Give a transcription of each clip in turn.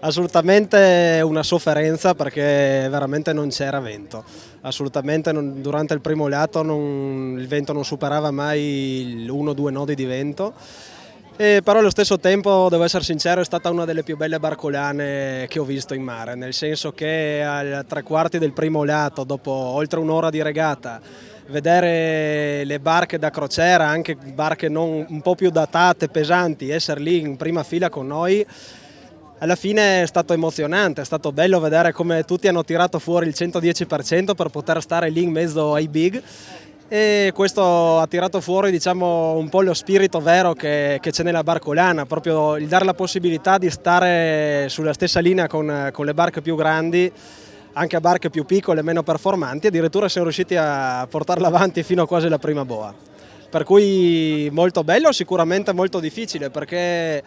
Assolutamente una sofferenza perché veramente non c'era vento, assolutamente durante il primo lato il vento non superava mai l'1-2 nodi di vento, però allo stesso tempo, devo essere sincero, è stata una delle più belle barcolane che ho visto in mare, nel senso che al 3/4 del primo lato, dopo oltre un'ora di regata, vedere le barche da crociera, anche barche un po' più datate, pesanti, essere lì in prima fila con noi, alla fine è stato emozionante, è stato bello vedere come tutti hanno tirato fuori il 110% per poter stare lì in mezzo ai big, e questo ha tirato fuori, diciamo, un po' lo spirito vero che c'è nella barcolana, proprio il dare la possibilità di stare sulla stessa linea con le barche più grandi, anche a barche più piccole e meno performanti. Addirittura siamo riusciti a portarla avanti fino a quasi la prima boa, per cui molto bello, sicuramente molto difficile, perché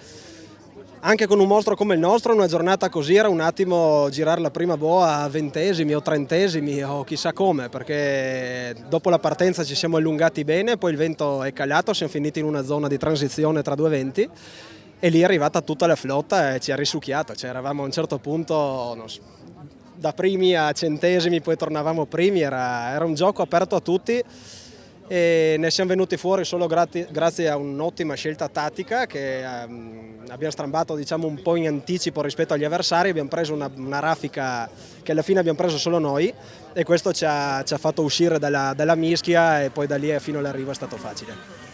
anche con un mostro come il nostro, una giornata così era un attimo girare la prima boa a 20esimi o 30esimi o chissà come, perché dopo la partenza ci siamo allungati bene, poi il vento è calato, siamo finiti in una zona di transizione tra due venti e lì è arrivata tutta la flotta e ci ha risucchiato, cioè eravamo a un certo punto da primi a centesimi, poi tornavamo primi, era un gioco aperto a tutti. E ne siamo venuti fuori solo grazie a un'ottima scelta tattica che abbiamo strambato, diciamo, un po' in anticipo rispetto agli avversari, abbiamo preso una raffica che alla fine abbiamo preso solo noi e questo ci ha fatto uscire dalla mischia, e poi da lì fino all'arrivo è stato facile.